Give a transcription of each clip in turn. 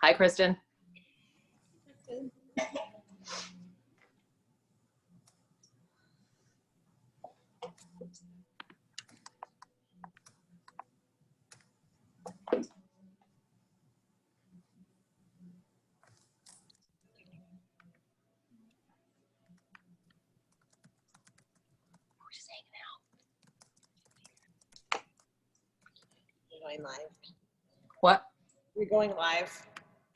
Hi, Kristen. Going live. What? We're going live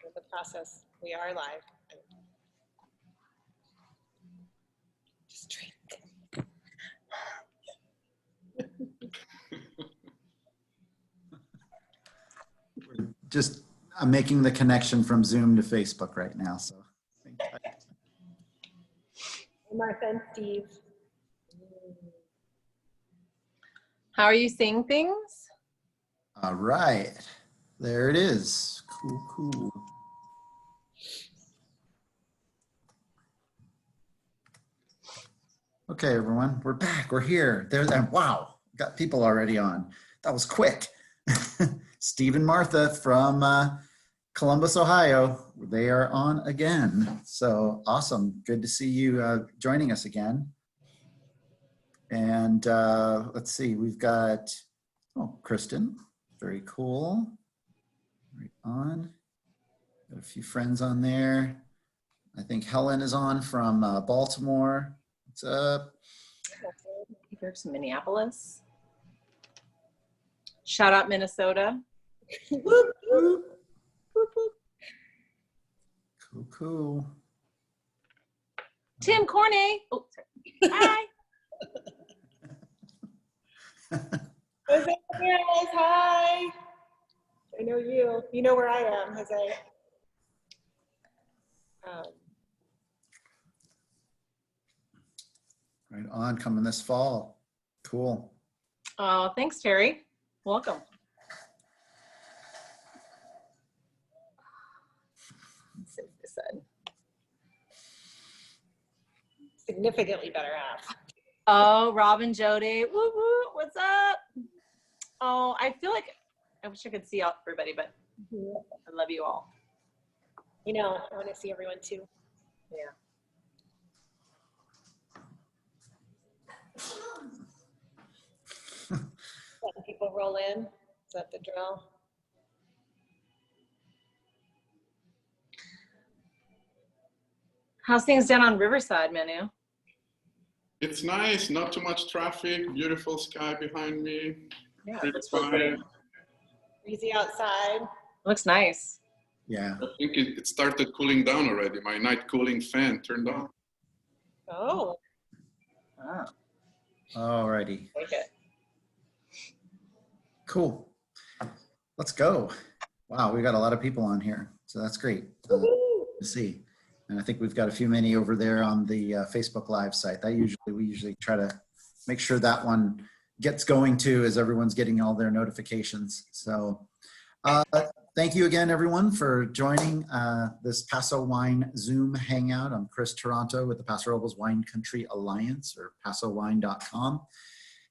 with the process. We are live. Just drink. I'm making the connection from Zoom to Facebook right now. So, Martha and Steve. How are you seeing things? all right, there it is. Cool, cool. Okay, everyone, we're back. We're here. There's and wow, got people already on. That was quick. Steve and Martha from Columbus, Ohio. They are on again. So awesome. Good to see you joining us again. And let's see, we've got, oh, Kristen. Very cool. Right on. Got a few friends on there. I think Helen is on from Baltimore. What's up? There's Minneapolis. Shout out Minnesota. Whoop, whoop. Whoop, whoop. Cool, cool. Tim Corney. Oh, sorry. Hi. Jose Ramirez, hi. I know you. You know where I am, Jose. Right on, coming this fall. Cool. Oh, thanks, Terry. Welcome. Significantly better half. Oh, Robin Jody. Woo woo. What's up? Oh, I feel like I wish I could see everybody, but I love you all. You know, I want to see everyone too. Yeah. Letting people roll in. Is that the drill? How's things down on Riverside, Manu? It's nice, not too much traffic, beautiful sky behind me. Yeah, Pretty it's really pretty. fine. Breezy outside. Looks nice. Yeah. I think it started cooling down already. My night cooling fan turned on. Oh. Oh, All righty. like it. Cool. Let's go. Wow, we got a lot of people on here. So that's great to see. And I think we've got a few many over there on the Facebook Live site. We usually try to make sure that one gets going too as everyone's getting all their notifications. So thank you again, everyone, for joining this Paso Wine Zoom Hangout. I'm Chris Toronto with the Paso Robles Wine Country Alliance, or pasowine.com.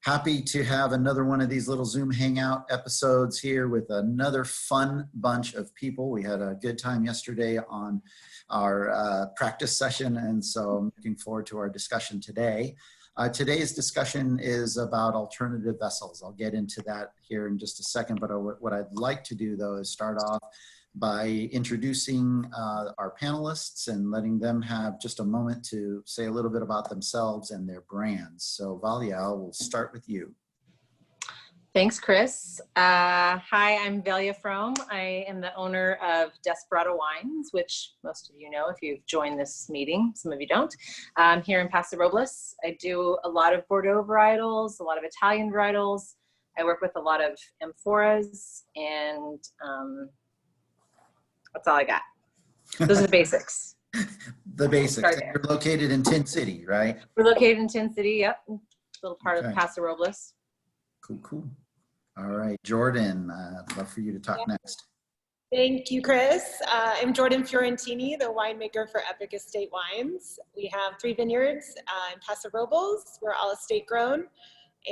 Happy to have another one of these little Zoom Hangout episodes here with another fun bunch of people. We had a good time yesterday on our practice session, and so I'm looking forward to our discussion today. Today's discussion is about alternative vessels. I'll get into that here in just a second, but what I'd like to do though is start off by introducing our panelists and letting them have just a moment to say a little bit about themselves and their brands. So Vailia, we'll start with you. Thanks, Chris. Hi, I'm Vailia Frome. I am the owner of Desparada Wines, which most of you know if you've joined this meeting. Some of you don't. Here in Paso Robles, I do a lot of Bordeaux varietals, a lot of Italian varietals. I work with a lot of Amphoras, and that's all I got. Those are the basics. The basics. You're located in Tin City, right? We're located in Tin City, yep. A little part of Paso Robles. Cool, cool. All right, Jordan, I'd love for you to talk next. Thank you, Chris. I'm Jordan Fiorentini, the winemaker for Epoch Estate Wines. We have 3 vineyards in Paso Robles. We're all estate grown,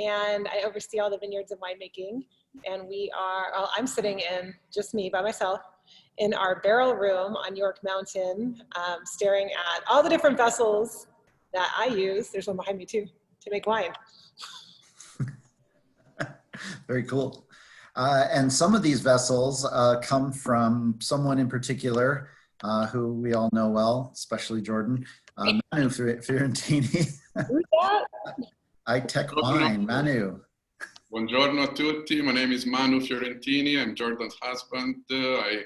and I oversee all the vineyards of winemaking. And we are, well, I'm sitting in, just me by myself, in our barrel room on York Mountain, staring at all the different vessels that I use. There's one behind me too, to make wine. Very cool. And some of these vessels come from someone in particular who we all know well, especially Jordan, Manu Fiorentini. Who's that? ITEK Wine, Manu. Buongiorno a tutti. My name is Manu Fiorentini. I'm Jordan's husband. I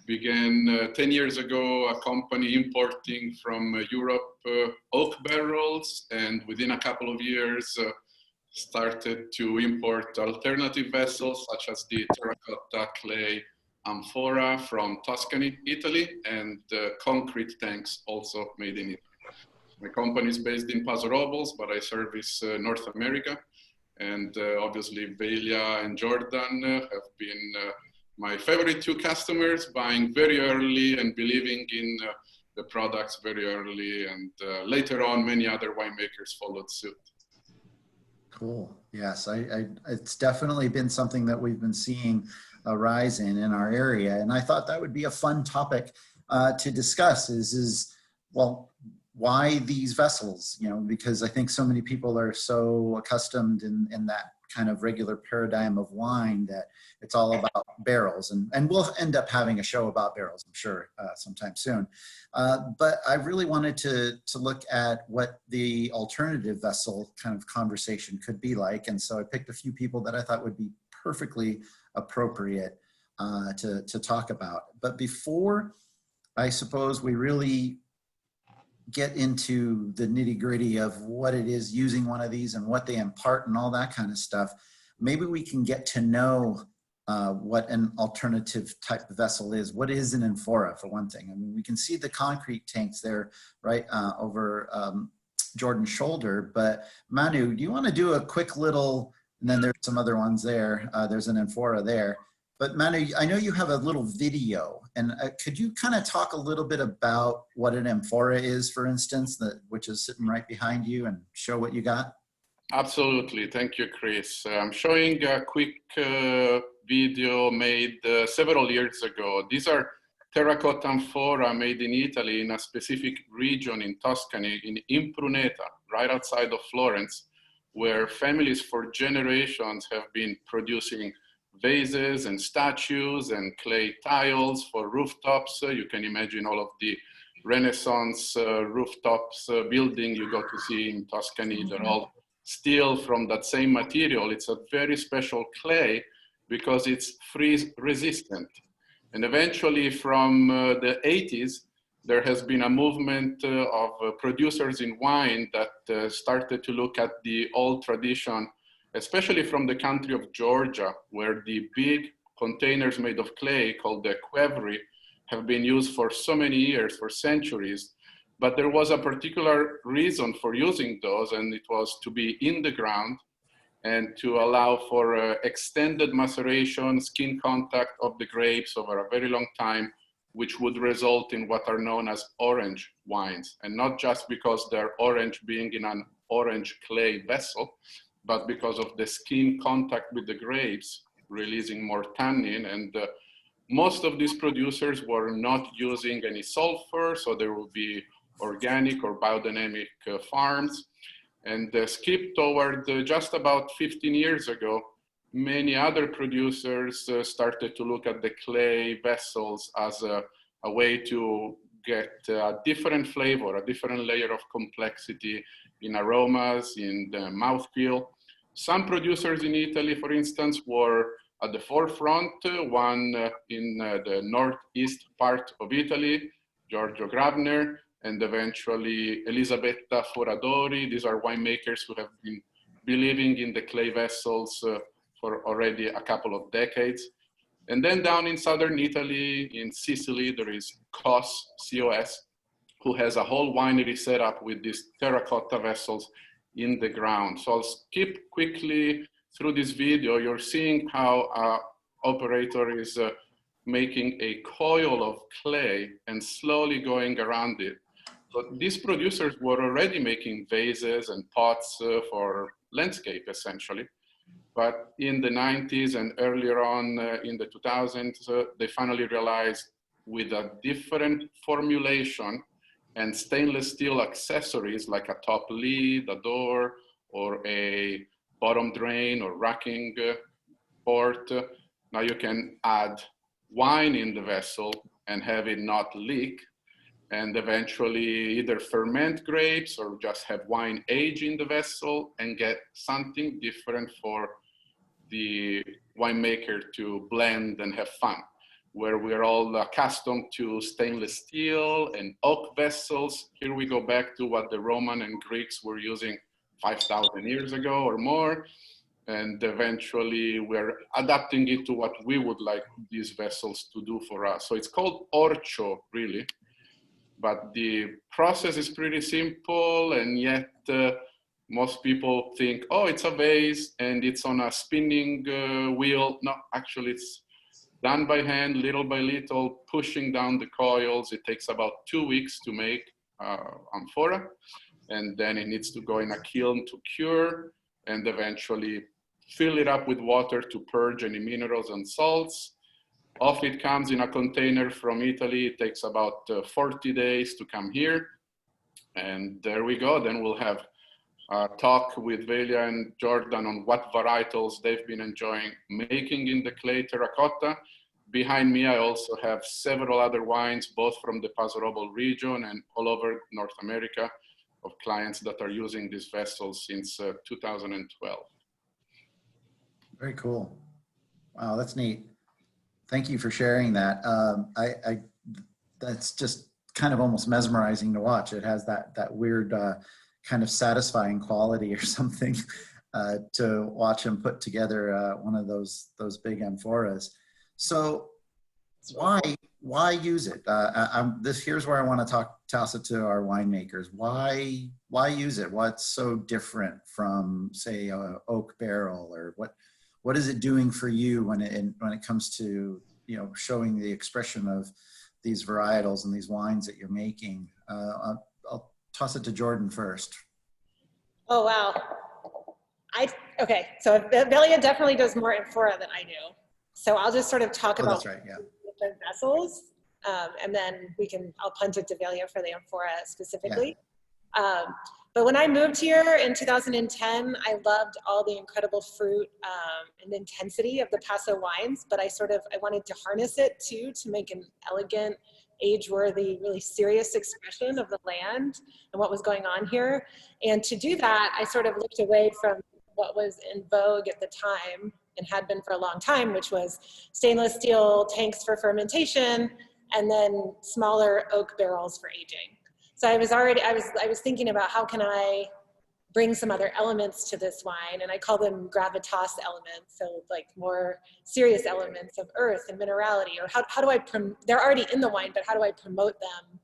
began 10 years ago a company importing from Europe oak barrels, and within a couple of years started to import alternative vessels such as the terracotta clay Amphora from Tuscany, Italy, and concrete tanks also made in Italy. My company is based in Paso Robles, but I service North America. And obviously Vailia and Jordan have been my favorite two customers, buying very early and believing in the products very early. And later on, many other winemakers followed suit. Cool. Yes, it's definitely been something that we've been seeing a rise in our area. And I thought that would be a fun topic to discuss well, why these vessels, you know, because I think so many people are so accustomed in that kind of regular paradigm of wine that it's all about barrels, and we'll end up having a show about barrels, I'm sure, sometime soon. But I really wanted to look at what the alternative vessel kind of conversation could be like. And so I picked a few people that I thought would be perfectly appropriate to talk about. But before, I suppose, we really get into the nitty-gritty of what it is using one of these and what they impart and all that kind of stuff, maybe we can get to know what an alternative type of vessel is. What is an amphora, for one thing? I mean, we can see the concrete tanks there right over Jordan's shoulder, but Manu, do you want to do a quick little, and then there's some other ones there, there's an amphora there. But Manu, I know you have a little video, and could you kind of talk a little bit about what an amphora is, for instance, which is sitting right behind you, and show what you got? Absolutely. Thank you, Chris. I'm showing a quick video made several years ago. These are terracotta amphora made in Italy in a specific region in Tuscany, in Impruneta, right outside of Florence, where families for generations have been producing vases and statues and clay tiles for rooftops. You can imagine all of the Renaissance rooftops building you go to see in Tuscany. They're all steel from that same material. It's a very special clay because it's freeze resistant. And eventually from the 80s, there has been a movement of producers in wine that started to look at the old tradition, especially from the country of Georgia, where the big containers made of clay called the quevri have been used for so many years, for centuries. But there was a particular reason for using those, and it was to be in the ground and to allow for extended maceration, skin contact of the grapes over a very long time, which would result in what are known as orange wines. And not just because they're orange being in an orange clay vessel, but because of the skin contact with the grapes, releasing more tannin. And most of these producers were not using any sulfur, so there will be organic or biodynamic farms. And skip toward just about 15 years ago, many other producers started to look at the clay vessels as a way to get a different flavor, a different layer of complexity in aromas, in the mouthfeel. Some producers in Italy, for instance, were at the forefront. One in the northeast part of Italy, Giorgio Grabner, and eventually Elisabetta Foradori. These are winemakers who have been believing in the clay vessels for already a couple of decades. And then down in southern Italy, in Sicily, there is COS, C-O-S, who has a whole winery set up with these terracotta vessels in the ground. So I'll skip quickly through this video. You're seeing how an operator is making a coil of clay and slowly going around it. So these producers were already making vases and pots for landscape, essentially. But in the 90s and earlier on in the 2000s, they finally realized with a different formulation and stainless steel accessories like a top lid, a door, or a bottom drain or racking port. Now you can add wine in the vessel and have it not leak, and eventually either ferment grapes or just have wine age in the vessel and get something different for the winemaker to blend and have fun. Where we're all accustomed to stainless steel and oak vessels, here we go back to what the Roman and Greeks were using 5,000 years ago or more. And eventually we're adapting it to what we would like these vessels to do for us. So it's called orcho, really. But the process is pretty simple, and yet most people think, oh, it's a vase and it's on a spinning wheel. No, actually it's done by hand, little by little, pushing down the coils. It takes about 2 weeks to make amphora, and then it needs to go in a kiln to cure, and eventually fill it up with water to purge any minerals and salts. Off it comes in a container from Italy. It takes about 40 days to come here. And there we go. Then we'll have a talk with Vailia and Jordan on what varietals they've been enjoying making in the clay terracotta. Behind me, I also have several other wines, both from the Paso Robles region and all over North America, of clients that are using these vessels since 2012. Very cool. Wow, that's neat. Thank you for sharing that. That's just kind of almost mesmerizing to watch. It has that weird kind of satisfying quality or something to watch them put together one of those big amphoras. So why use it? Here's where I want to toss it to our winemakers. Why use it? What's so different from, say, a oak barrel, or what is it doing for you when it comes to, you know, showing the expression of these varietals and these wines that you're making? I'll toss it to Jordan first. Oh, wow. Okay, so Vailia definitely does more amphora than I do. So I'll just sort of talk about that's right, yeah. different vessels, and then I'll punt it to Vailia for the amphora specifically. Yeah. But when I moved here in 2010, I loved all the incredible fruit and intensity of the Paso wines, but I wanted to harness it too, to make an elegant, age-worthy, really serious expression of the land and what was going on here. And to do that, I sort of looked away from what was in vogue at the time and had been for a long time, which was stainless steel tanks for fermentation and then smaller oak barrels for aging. So I was thinking about how can I bring some other elements to this wine, and I call them gravitas elements, so like more serious elements of earth and minerality, or how do I, they're already in the wine, but how do I promote them,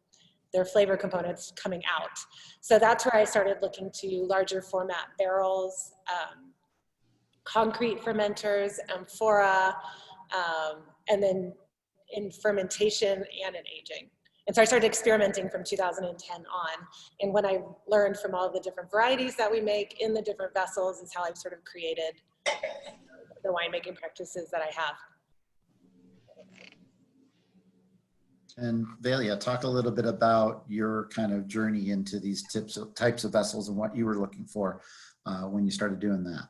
their flavor components coming out? So that's where I started looking to larger format barrels, concrete fermenters, amphora, and then in fermentation and in aging. And so I started experimenting from 2010 on. And when I learned from all the different varieties that we make in the different vessels is how I've sort of created the winemaking practices that I have. And Vailia, talk a little bit about your kind of journey into these types of vessels and what you were looking for when you started doing that.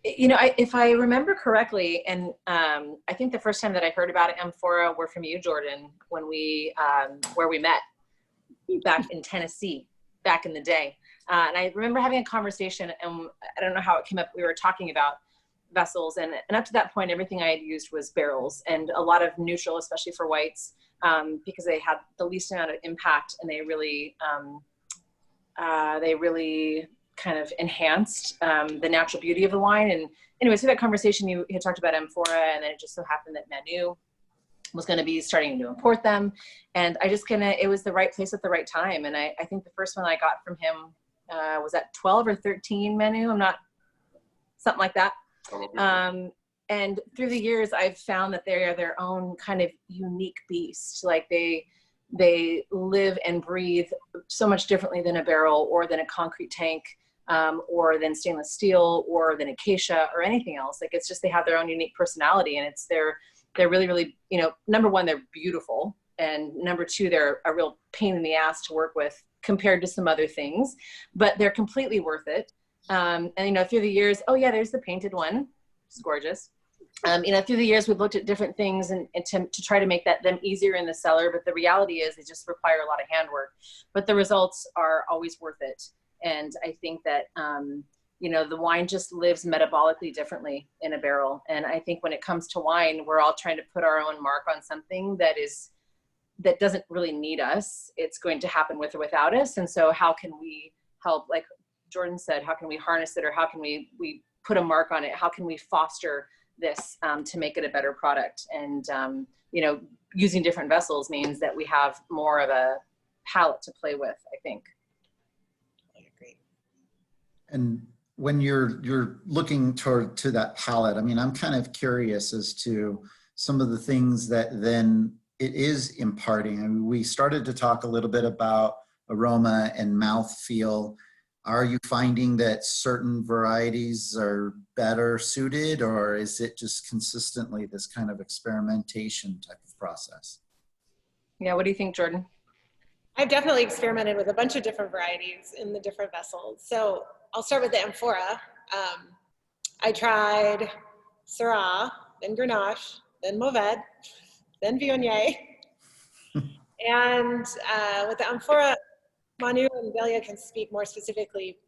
You know, if I remember correctly, and I think the first time that I heard about amphora were from you, Jordan, when where we met back in Tennessee, back in the day. And I remember having a conversation, and I don't know how it came up. We were talking about vessels, and up to that point, everything I had used was barrels, and a lot of neutral, especially for whites, because they had the least amount of impact, and they really kind of enhanced the natural beauty of the wine. And anyway, so that conversation, you had talked about amphora, and then it just so happened that Manu was going to be starting to import them, and it was the right place at the right time. And I think the first one I got from him was at 12 or 13 Manu, something like that. And through the years, I've found that they are their own kind of unique beast. Like they live and breathe so much differently than a barrel, or than a concrete tank, or than stainless steel, or than acacia, or anything else. Like, it's just, they have their own unique personality, and it's they're really, really, you know, number one, they're beautiful. And number two, they're a real pain in the ass to work with compared to some other things, but they're completely worth it. And, you know, through the years, oh yeah, there's the painted one. It's gorgeous. You know, through the years, we've looked at different things and to try to make them easier in the cellar. But the reality is they just require a lot of handwork, but the results are always worth it. And I think that, you know, the wine just lives metabolically differently in a barrel. And I think when it comes to wine, we're all trying to put our own mark on something that doesn't really need us. It's going to happen with or without us. And so how can we help, like Jordan said, how can we harness it, or how can we put a mark on it? How can we foster this to make it a better product? And, you know, using different vessels means that we have more of a palette to play with, I think. I agree. And when you're looking to that palette, I mean, I'm kind of curious as to some of the things that then it is imparting. I mean, we started to talk a little bit about aroma and mouthfeel. Are you finding that certain varieties are better suited, or is it just consistently this kind of experimentation type of process? Yeah, what do you think, Jordan? I've definitely experimented with a bunch of different varieties in the different vessels. So I'll start with the Amphora. I tried Syrah, then Grenache, then Mourvèdre, then Viognier. And with the Amphora, Manu and Vailia can speak more specifically.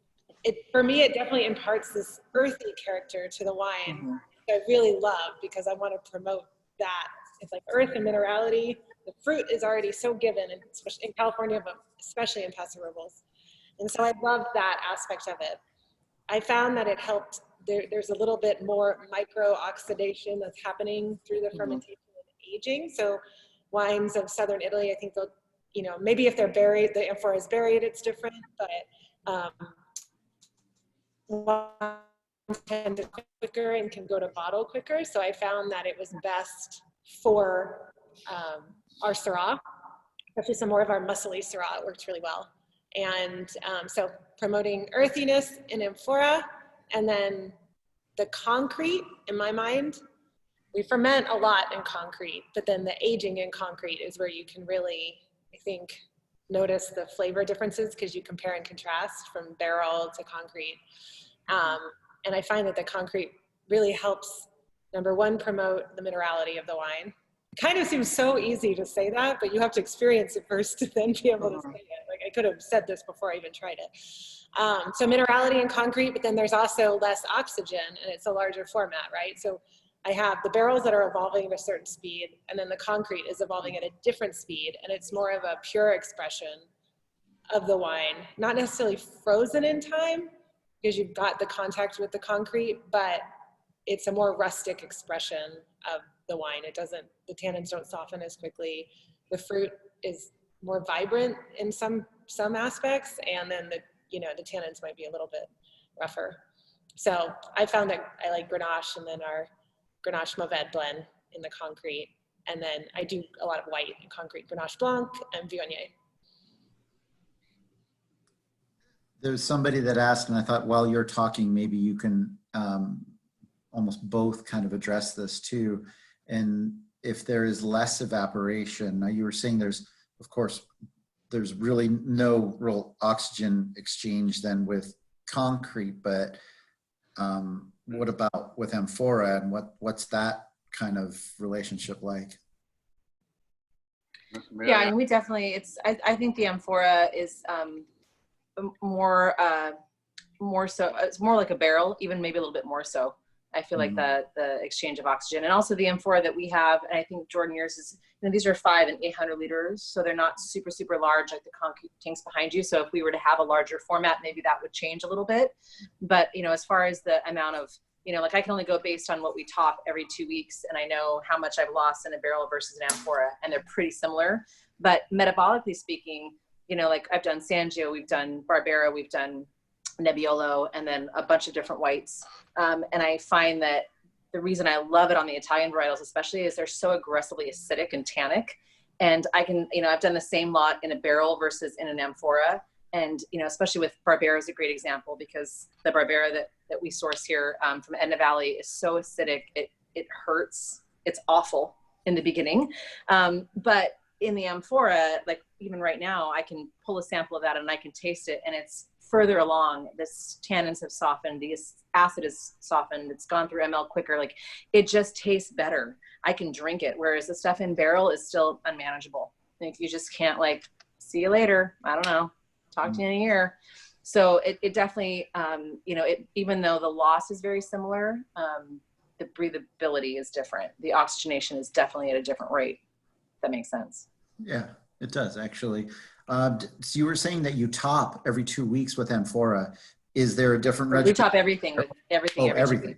For me, it definitely imparts this earthy character to the wine. I really love, because I want to promote that. It's like earth and minerality. The fruit is already so given, especially in California, but especially in Paso Robles. And so I love that aspect of it. I found that it helped. There's a little bit more micro oxidation that's happening through the fermentation and aging. So wines of Southern Italy, I think they'll, you know, maybe if they're buried, the amphora is buried, it's different, but wines tend to quicker and can go to bottle quicker. So I found that it was best for our Syrah, especially some more of our muscly Syrah. It worked really well. And so promoting earthiness in amphora, and then the concrete, in my mind, we ferment a lot in concrete, but then the aging in concrete is where you can really, I think, notice the flavor differences, because you compare and contrast from barrel to concrete. And I find that the concrete really helps, number one, promote the minerality of the wine. It kind of seems so easy to say that, but you have to experience it first to then be able to say it. Like, I could have said this before I even tried it. So minerality in concrete, but then there's also less oxygen, and it's a larger format, right? So I have the barrels that are evolving at a certain speed, and then the concrete is evolving at a different speed, and it's more of a pure expression of the wine, not necessarily frozen in time, because you've got the contact with the concrete, but it's a more rustic expression of the wine. It doesn't, the tannins don't soften as quickly. The fruit is more vibrant in some aspects, and then the tannins might be a little bit rougher. So I found that I like Grenache, and then our Grenache Mourvèdre blend in the concrete. And then I do a lot of white in concrete, Grenache Blanc and Viognier. There's somebody that asked, and I thought while you're talking, maybe you can almost both kind of address this too. And if there is less evaporation, now you were saying there's, of course, there's really no real oxygen exchange then with concrete, but what about with amphora, and what's that kind of relationship like? Yeah, and we definitely, I think the amphora is more so, it's more like a barrel, even maybe a little bit more so. I feel like the exchange of oxygen, and also the amphora that we have, and I think Jordan, yours is, these are 500 and 800 liters, so they're not super large like the concrete tanks behind you. So if we were to have a larger format, maybe that would change a little bit. But as far as the amount of, like I can only go based on what we top every 2 weeks, and I know how much I've lost in a barrel versus an amphora, and they're pretty similar. But metabolically speaking, like I've done Sangio, we've done Barbera, we've done Nebbiolo, and then a bunch of different whites. And I find that the reason I love it on the Italian varietals especially is they're so aggressively acidic and tannic. And I can, I've done the same lot in a barrel versus in an amphora. And, especially with Barbera is a great example, because the Barbera that we source here from Edna Valley is so acidic, it hurts. It's awful. in the beginning. But in the Amphora, like even right now, I can pull a sample of that and I can taste it, and it's further along. The tannins have softened, the acid is softened, it's gone through ML quicker. Like it just tastes better. I can drink it. Whereas the stuff in barrel is still unmanageable. Like you just can't, like, see you later. I don't know. Talk to you in a year. So it definitely, you know, even though the loss is very similar, the breathability is different. The oxygenation is definitely at a different rate. If that makes sense. Yeah, it does actually. So you were saying that you top every 2 weeks with Amphora. Is there a different regimen? We top everything with everything. Oh, everything.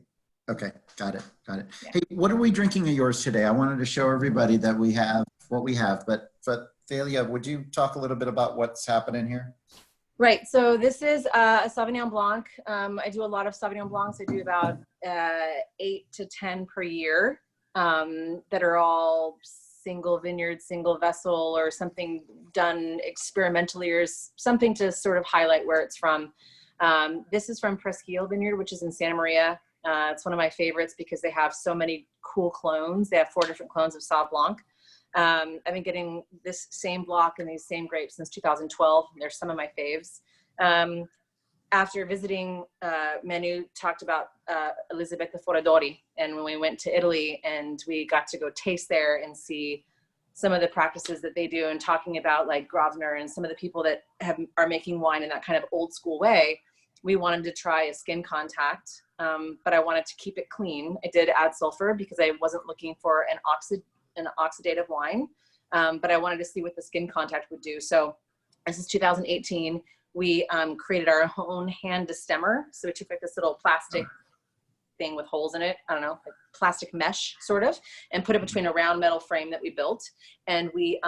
Okay, got it. Yeah. Hey, what are we drinking of yours today? I wanted to show everybody that we have what we have, but Vailia, would you talk a little bit about what's happening here? Right, so this is a Sauvignon Blanc. I do a lot of Sauvignon Blancs. I do about 8 to 10 per year that are all single vineyard, single vessel, or something done experimentally, or something to sort of highlight where it's from. This is from Presqu'île Vineyard, which is in Santa Maria. It's one of my favorites because they have so many cool clones. They have 4 different clones of Sauv Blanc. I've been getting this same block and these same grapes since 2012. They're some of my faves. After visiting, Manu talked about Elisabetta Foradori, and when we went to Italy and we got to go taste there and see some of the practices that they do, and talking about like Grosvenor and some of the people that are making wine in that kind of old school way, we wanted to try a skin contact, but I wanted to keep it clean. I did add sulfur because I wasn't looking for an oxidative wine, but I wanted to see what the skin contact would do. So this is 2018. We created our own hand destemmer. So we took like this little plastic thing with holes in it, I don't know, like plastic mesh sort of, and put it between a round metal frame that we built. And we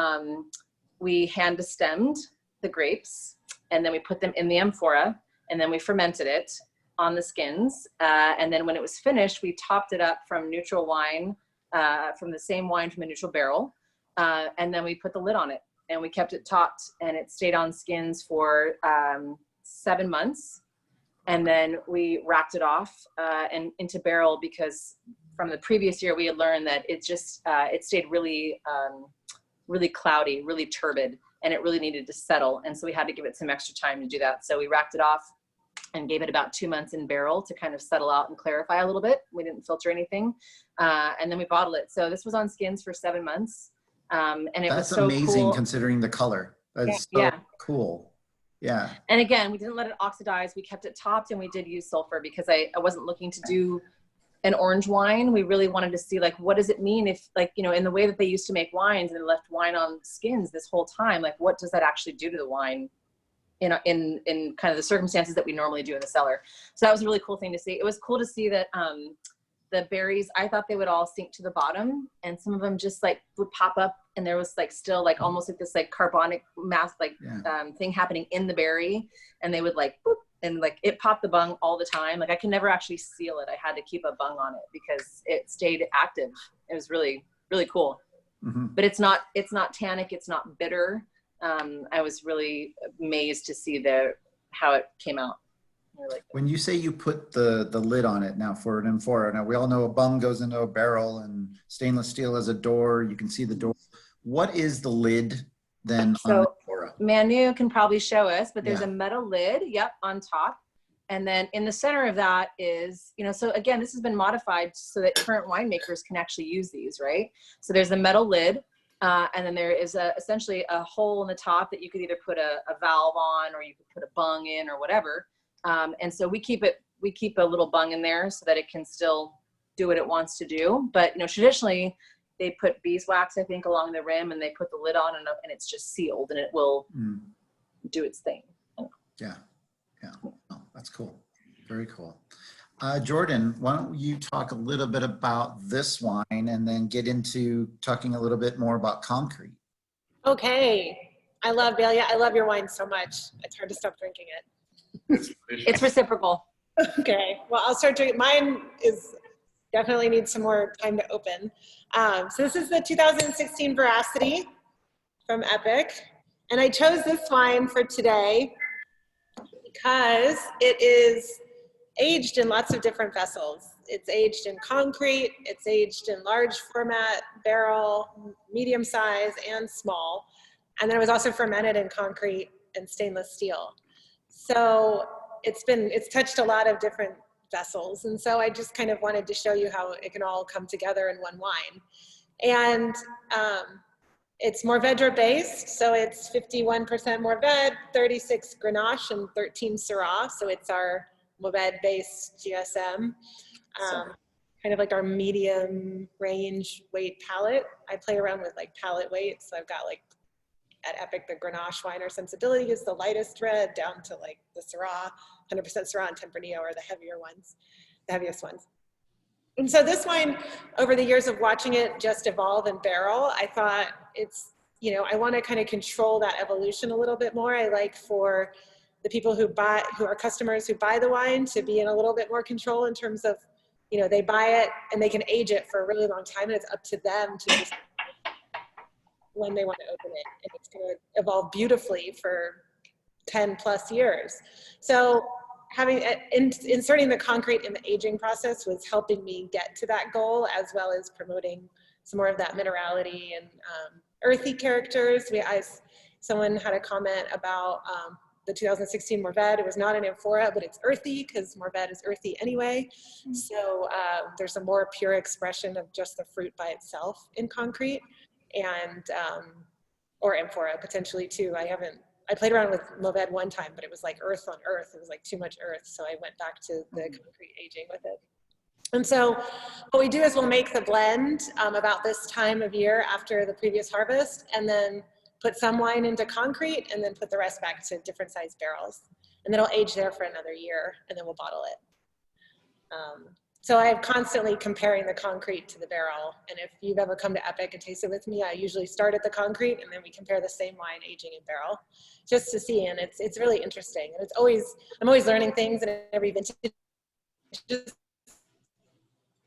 hand destemmed the grapes, and then we put them in the amphora, and then we fermented it on the skins. And then when it was finished, we topped it up from neutral wine, from the same wine from a neutral barrel. And then we put the lid on it, and we kept it topped, and it stayed on skins for 7 months. And then we racked it off and into barrel, because from the previous year, we had learned that it just, it stayed really, really cloudy, really turbid, and it really needed to settle. And so we had to give it some extra time to do that. So we racked it off and gave it about 2 months in barrel to kind of settle out and clarify a little bit. We didn't filter anything. And then we bottled it. So this was on skins for 7 months. And it was so amazing cool. Considering the color. That's so cool. Yeah. And again, we didn't let it oxidize. We kept it topped, and we did use sulfur because I wasn't looking to do an orange wine. We really wanted to see, like, what does it mean if, like, you know, in the way that they used to make wines and left wine on skins this whole time, like, what does that actually do to the wine in kind of the circumstances that we normally do in the cellar? So that was a really cool thing to see. It was cool to see that the berries, I thought they would all sink to the bottom, and some of them just like would pop up, and there was like still like almost like this like carbonic mass like thing happening in the berry, and they would like boop, and like it popped the bung all the time. Like I could never actually seal it. I had to keep a bung on it because it stayed active. It was really, really cool. Mm-hmm. But it's not tannic, it's not bitter. I was really amazed to see how it came out. When you say you put the lid on it now for an amphora, now we all know a bung goes into a barrel and stainless steel has a door. You can see the door. What is the lid then on the amphora? Manu can probably show us, but there's a metal lid, on top. And then in the center of that is, you know, so again, this has been modified so that current winemakers can actually use these, right? So there's a metal lid. And then there is essentially a hole in the top that you could either put a valve on, or you could put a bung in, or whatever. And so we keep a little bung in there so that it can still do what it wants to do. But, you know, traditionally they put beeswax, I think, along the rim, and they put the lid on, and it's just sealed, and it will do its thing. Yeah. Oh, that's cool. Very cool. Jordan, why don't you talk a little bit about this wine and then get into talking a little bit more about Concrete. Okay. I love Vailia. I love your wine so much. It's hard to stop drinking it. It's reciprocal. Okay. Well, I'll start drinking. Mine definitely needs some more time to open. So this is the 2016 Veracity from Epoch. And I chose this wine for today because it is aged in lots of different vessels. It's aged in concrete, it's aged in large format, barrel, medium size, and small. And then it was also fermented in concrete and stainless steel. So it's touched a lot of different vessels. And so I just kind of wanted to show you how it can all come together in one wine. And it's Mourvedre based, so it's 51% Mourvedre, 36 Grenache, and 13 Syrah. So it's our Mourvedre based GSM, kind of like our medium range weight palette. I play around with like palette weights. So I've got like at Epoch, the Grenache wine or sensibility is the lightest red, down to like the Syrah, 100% Syrah and Tempranillo are the heavier ones, the heaviest ones. And so this wine, over the years of watching it just evolve in barrel, I thought it's, you know, I want to kind of control that evolution a little bit more. I like for the people who are customers who buy the wine to be in a little bit more control in terms of, you know, they buy it and they can age it for a really long time, and it's up to them to decide when they want to open it. And it's going to evolve beautifully for 10 plus years. So inserting the concrete in the aging process was helping me get to that goal, as well as promoting some more of that minerality and earthy characters. Someone had a comment about the 2016 Mourvedre. It was not an Amphora, but it's earthy because Mourvedre is earthy anyway. So there's a more pure expression of just the fruit by itself in concrete, and or Amphora potentially too. I played around with Mourvedre one time, but it was like earth on earth. It was like too much earth. So I went back to the concrete aging with it. And so what we do is we'll make the blend about this time of year after the previous harvest, and then put some wine into concrete, and then put the rest back to different sized barrels. And then it'll age there for another year, and then we'll bottle it. So I'm constantly comparing the concrete to the barrel. And if you've ever come to Epoch and tasted with me, I usually start at the concrete, and then we compare the same wine aging in barrel, just to see. And it's really interesting. And I'm always learning things in every vintage. It's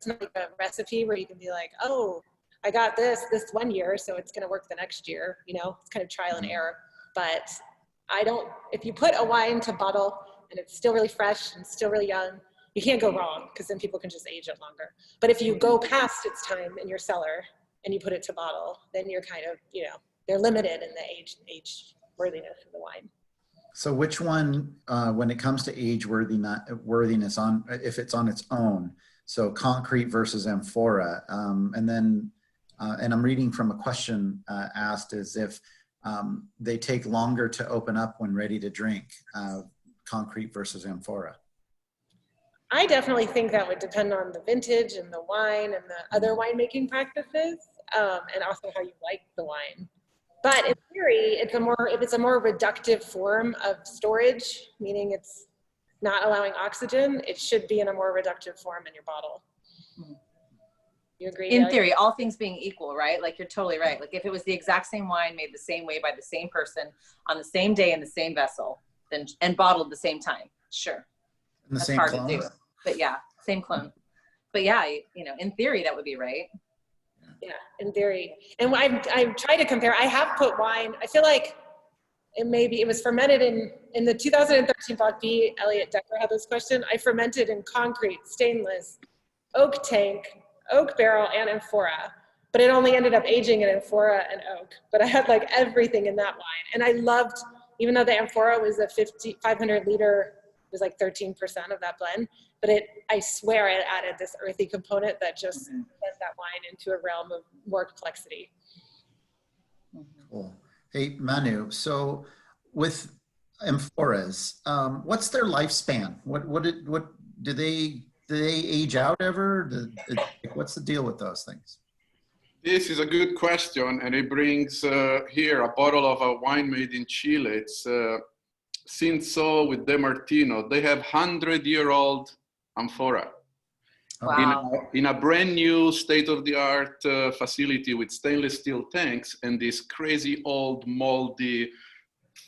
not like a recipe where you can be like, oh, I got this 1 year, so it's going to work the next year. You know, it's kind of trial and error. But if you put a wine to bottle and it's still really fresh and still really young, you can't go wrong, because then people can just age it longer. But if you go past its time in your cellar and you put it to bottle, then you're kind of, you know, they're limited in the age worthiness of the wine. So which one, when it comes to age worthiness, if it's on its own, so concrete versus Amphora, and then, and I'm reading from a question asked is if they take longer to open up when ready to drink, concrete versus Amphora. I definitely think that would depend on the vintage and the wine and the other winemaking practices, and also how you like the wine. But in theory, if it's a more reductive form of storage, meaning it's not allowing oxygen, it should be in a more reductive form in your bottle. You agree? In theory, all things being equal, right? Like, you're totally right. Like, if it was the exact same wine made the same way by the same person on the same day in the same vessel, then and bottled the same time, sure. And the That's same hard clone? to do. But yeah, same clone. But yeah, you know, in theory, that would be right. Yeah, in theory. And I've tried to compare. I have put wine, I feel like it was fermented in the 2013 Block B. Elliot Decker had this question. I fermented in concrete, stainless, oak tank, oak barrel, and Amphora. But it only ended up aging in Amphora and oak. But I had like everything in that wine. And I loved, even though the Amphora was a 500 liter, it was like 13% of that blend. But I swear it added this earthy component that just sent that wine into a realm of more complexity. Cool. Hey, Manu, so with Amphoras, what's their lifespan? What do they age out ever? What's the deal with those things? This is a good question, and it brings here a bottle of a wine made in Chile. It's Cinso with De Martino. They have 100-year-old Amphora. Wow. In a brand new state-of-the-art facility with stainless steel tanks and this crazy old moldy,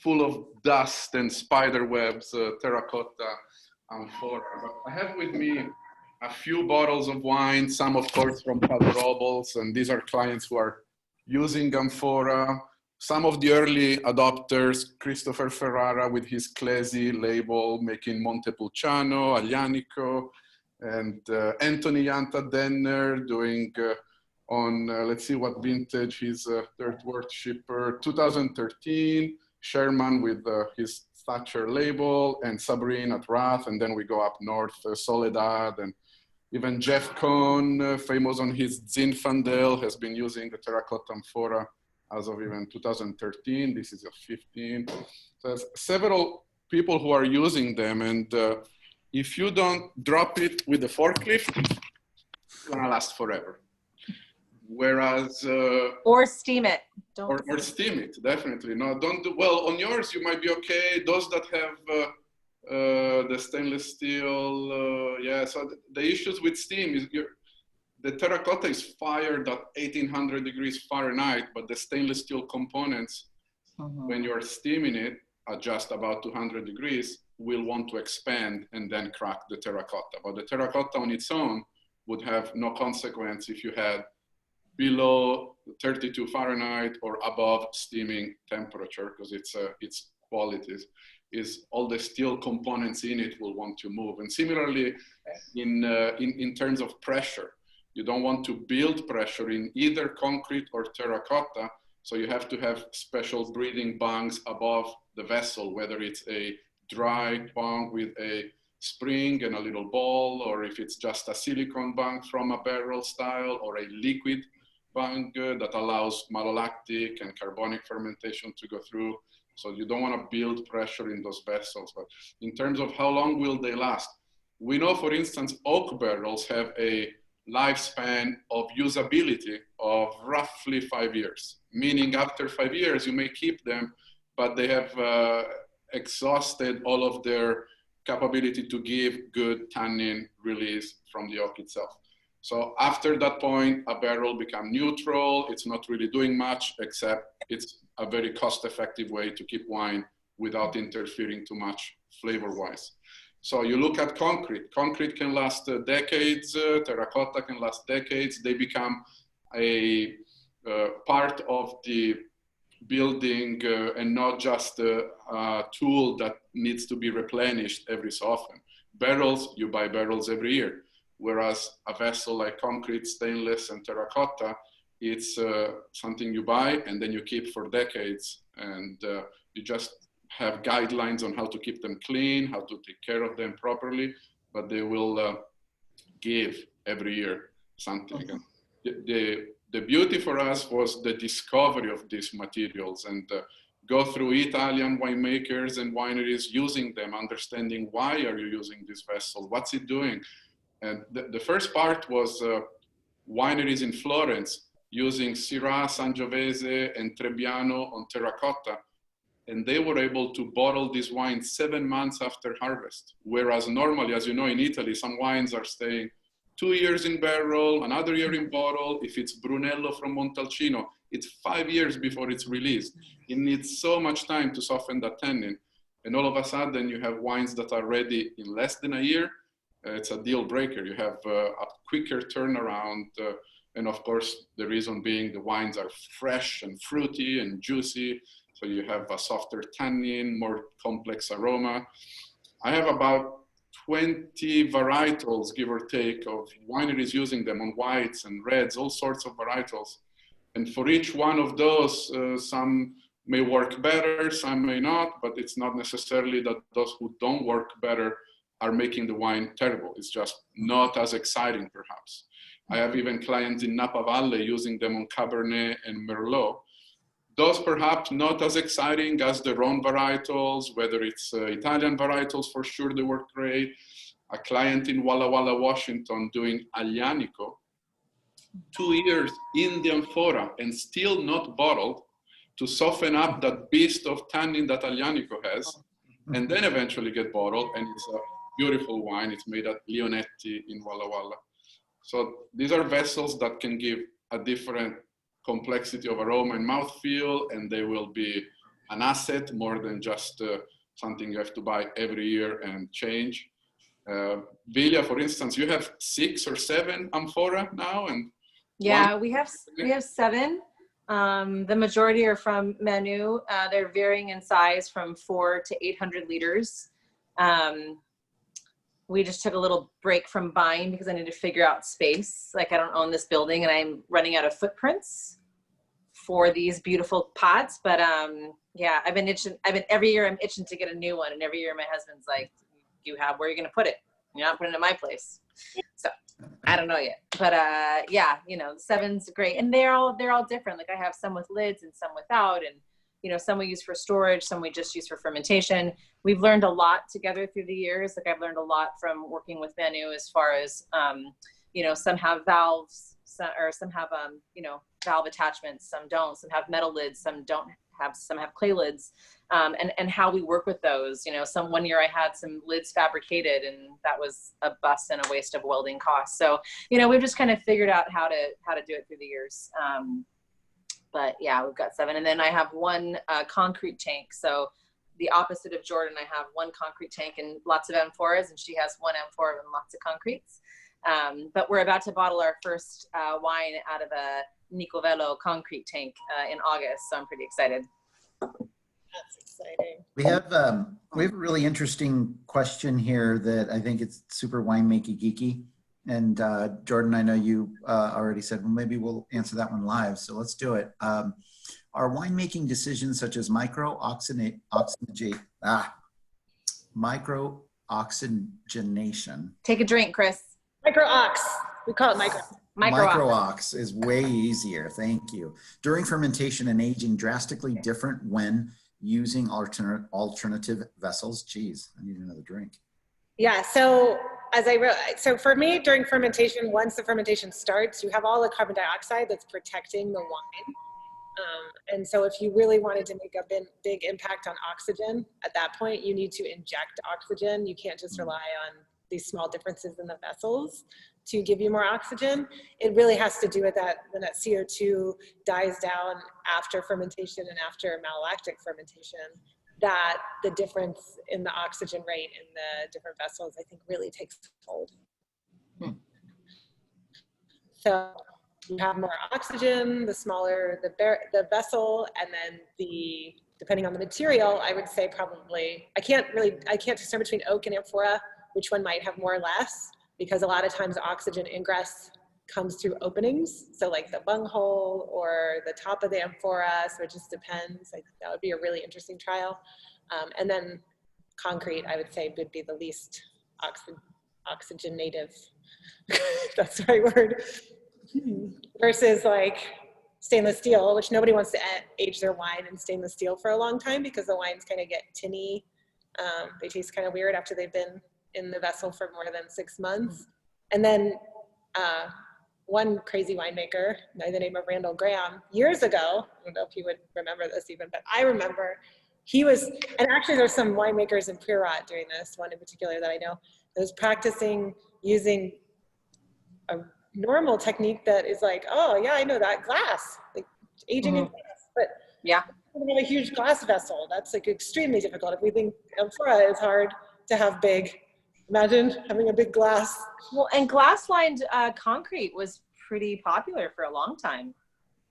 full of dust and spider webs, terracotta Amphora. But I have with me a few bottles of wine, some of course from Paso Robles, and these are clients who are using Amphora. Some of the early adopters, Christopher Ferrara with his Clesi label, making Montepulciano, Aglianico, And Anthony Yanta Denner doing on, let's see what vintage, his third worshipper, 2013, Sherman with his Thatcher label, and Sabrine at Rath, and then we go up north, Soledad, and even Jeff Cohn, famous on his Zinfandel, has been using the Terracotta Amphora as of even 2013. This is a 15. So there's several people who are using them, and if you don't drop it with the forklift, it's gonna last forever. Whereas or steam it. Or steam it, definitely. No, don't do, well, on yours you might be okay. Those that have the stainless steel, yeah, so the issues with steam is the terracotta is fired at 1800 degrees Fahrenheit, but the stainless steel components, when you're steaming it at just about 200 degrees, will want to expand and then crack the terracotta. But the terracotta on its own would have no consequence if you had below 32 Fahrenheit or above steaming temperature, because its qualities is all the steel components in it will want to move. And similarly, in terms of pressure, you don't want to build pressure in either concrete or terracotta, so you have to have special breathing bungs above the vessel, whether it's a dry bung with a spring and a little ball, or if it's just a silicone bung from a barrel style, or a liquid bung that allows malolactic and carbonic fermentation to go through. So you don't want to build pressure in those vessels. But in terms of how long will they last, we know, for instance, oak barrels have a lifespan of usability of roughly 5 years, meaning after 5 years you may keep them, but they have exhausted all of their capability to give good tannin release from the oak itself. So after that point, a barrel becomes neutral. It's not really doing much, except it's a very cost-effective way to keep wine without interfering too much flavor-wise. So you look at concrete. Concrete can last decades. Terracotta can last decades. They become a part of the building and not just a tool that needs to be replenished every so often. Barrels, you buy barrels every year. Whereas a vessel like concrete, stainless, and terracotta, it's something you buy and then you keep for decades. And you just have guidelines on how to keep them clean, how to take care of them properly, but they will give every year something. The beauty for us was the discovery of these materials and go through Italian winemakers and wineries using them, understanding why are you using this vessel, what's it doing? And the first part was wineries in Florence using Syrah, Sangiovese, and Trebbiano on terracotta. And they were able to bottle this wine 7 months after harvest. Whereas normally, as you know, in Italy, some wines are staying 2 years in barrel, another year in bottle. If it's Brunello from Montalcino, it's 5 years before it's released. It needs so much time to soften that tannin. And all of a sudden, you have wines that are ready in less than a year. It's a deal breaker. You have a quicker turnaround. And of course, the reason being the wines are fresh and fruity and juicy. So you have a softer tannin, more complex aroma. I have about 20 varietals, give or take, of wineries using them on whites and reds, all sorts of varietals. And for each one of those, some may work better, some may not, but it's not necessarily that those who don't work better are making the wine terrible. It's just not as exciting, perhaps. I have even clients in Napa Valley using them on Cabernet and Merlot. Those perhaps not as exciting as the Rhone varietals, whether it's Italian varietals, for sure they work great. A client in Walla Walla, Washington doing Aglianico, 2 years in the amphora and still not bottled to soften up that beast of tannin that Aglianico has, and then eventually get bottled, and it's a beautiful wine. It's made at Leonetti in Walla Walla. So these are vessels that can give a different complexity of aroma and mouthfeel, and they will be an asset more than just something you have to buy every year and change. Vailia, for instance, you have 6 or 7 amphora now, and yeah, we have 7. The majority are from Manu. They're varying in size from 4 to 800 liters. we just took a little break from buying because I needed to figure out space. Like I don't own this building and I'm running out of footprints for these beautiful pots. But yeah, every year I'm itching to get a new one. And every year my husband's like, where are you going to put it? You're not putting it in my place. So I don't know yet, but yeah, you know, 7's great. And they're all different. Like I have some with lids and some without. And, you know, some we use for storage, some we just use for fermentation. We've learned a lot together through the years. Like I've learned a lot from working with Manu as far as, you know, some have valves, some have, you know, valve attachments, some don't, some have metal lids, some don't have, some have clay lids, and how we work with those. You know, one year I had some lids fabricated and that was a bust and a waste of welding costs. So, you know, we've just kind of figured out how to do it through the years. But yeah, we've got 7. And then I have one concrete tank. So the opposite of Jordan, I have one concrete tank and lots of amphoras, and she has one amphora and lots of concretes. But we're about to bottle our first wine out of a Nicovello concrete tank in August. So I'm pretty excited. That's exciting. We have a really interesting question here that I think it's super winemaking geeky. And Jordan, I know you already said, well, maybe we'll answer that one live. So let's do it. Are winemaking decisions such as micro-oxygenation, Take a drink, Chris. Micro-ox. We call it micro. Micro-ox is way easier. Thank you. During fermentation and aging, drastically different when using alternative vessels. Geez, I need another drink. Yeah, so so for me, during fermentation, once the fermentation starts, you have all the carbon dioxide that's protecting the wine. And so if you really wanted to make a big impact on oxygen, at that point, you need to inject oxygen. You can't just rely on these small differences in the vessels to give you more oxygen. It really has to do with that when that CO2 dies down after fermentation and after malolactic fermentation, that the difference in the oxygen rate in the different vessels, I think, really takes hold. So you have more oxygen, the smaller the vessel, and then depending on the material, I would say probably, I can't discern between oak and amphora, which one might have more or less, because a lot of times oxygen ingress comes through openings. So like the bunghole or the top of the amphora, so it just depends. I think that would be a really interesting trial. And then concrete, I would say, would be the least oxygenative, if that's the right word, versus like stainless steel, which nobody wants to age their wine in stainless steel for a long time because the wines kind of get tinny. They taste kind of weird after they've been in the vessel for more than 6 months. And then one crazy winemaker by the name of Randall Graham, years ago, I don't know if you would remember this even, but I remember he was, and actually there's some winemakers in Priorat doing this, one in particular that I know, that was practicing using a normal technique that is like, oh yeah, I know that, glass, like aging in glass, but yeah, we have a huge glass vessel. That's like extremely difficult. If we think amphora is hard to have big, imagine having a big glass. Well, and glass-lined concrete was pretty popular for a long time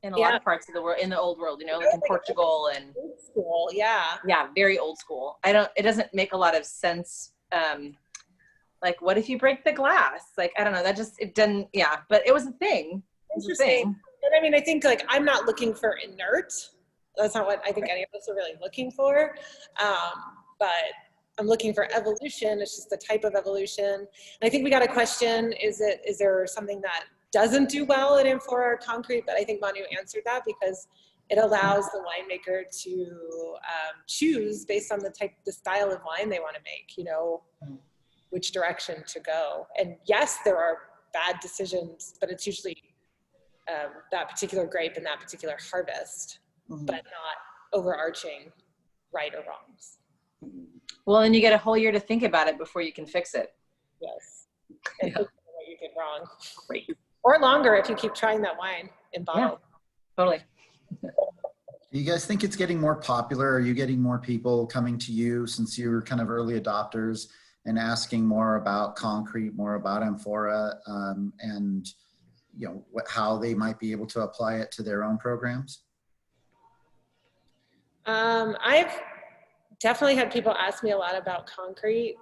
in a lot of parts of the world, in the old world, you know, like in Portugal and old school, yeah, very old school. It doesn't make a lot of sense. Like, what if you break the glass? Like, I don't know, it didn't, but it was a thing. Interesting. And I mean, I think like, I'm not looking for inert. That's not what I think any of us are really looking for. But I'm looking for evolution. It's just the type of evolution. And I think we got a question, is there something that doesn't do well in amphora or concrete? But I think Manu answered that because it allows the winemaker to choose based on the style of wine they want to make, you know, which direction to go. And yes, there are bad decisions, but it's usually that particular grape and that particular harvest, but not overarching right or wrongs. Well, and you get a whole year to think about it before you can fix it. Yes. And what you did wrong. Great. Or longer if you keep trying that wine in bottle. Yeah, totally. Do you guys think it's getting more popular? Are you getting more people coming to you since you were kind of early adopters and asking more about concrete, more about amphora, and you know how they might be able to apply it to their own programs? I've definitely had people ask me a lot about concrete.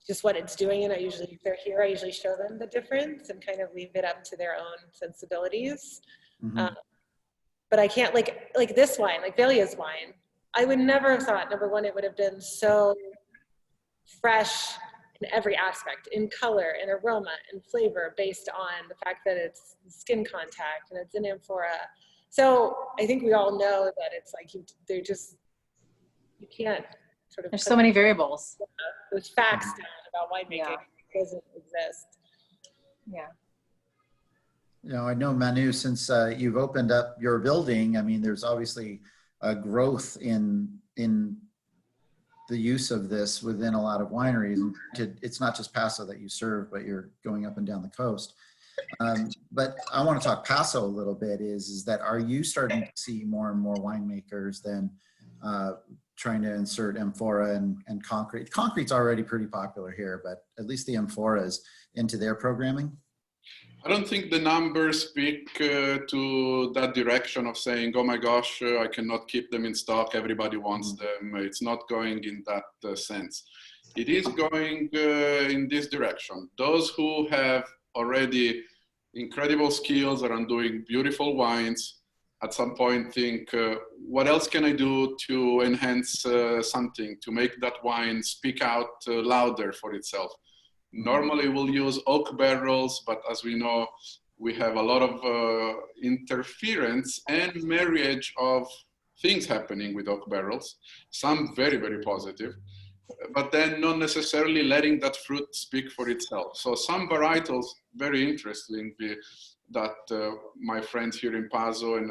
just what it's doing. And if they're here, I usually show them the difference and kind of leave it up to their own sensibilities. Mm-hmm. But I can't, like this wine, like Vailia's wine, I would never have thought, number one, it would have been so fresh in every aspect, in color, in aroma, in flavor, based on the fact that it's skin contact and it's in amphora. So I think we all know that it's like, you can't sort of There's so many variables. those facts down about winemaking. It doesn't exist. Yeah. You know, I know, Manu, since you've opened up your building, I mean, there's obviously a growth in the use of this within a lot of wineries. And it's not just Paso that you serve, but you're going up and down the coast. But I want to talk Paso a little bit. Is that, are you starting to see more and more winemakers then trying to insert amphora and concrete? Concrete's already pretty popular here, but at least the amphoras into their programming? I don't think the numbers speak to that direction of saying, oh my gosh, I cannot keep them in stock, everybody wants them. It's not going in that sense. It is going in this direction. Those who have already incredible skills around doing beautiful wines, at some point think, what else can I do to enhance something, to make that wine speak out louder for itself? Normally we'll use oak barrels, but as we know, we have a lot of interference and marriage of things happening with oak barrels, some very, very positive, but then not necessarily letting that fruit speak for itself. So some varietals, very interestingly, that my friends here in Paso and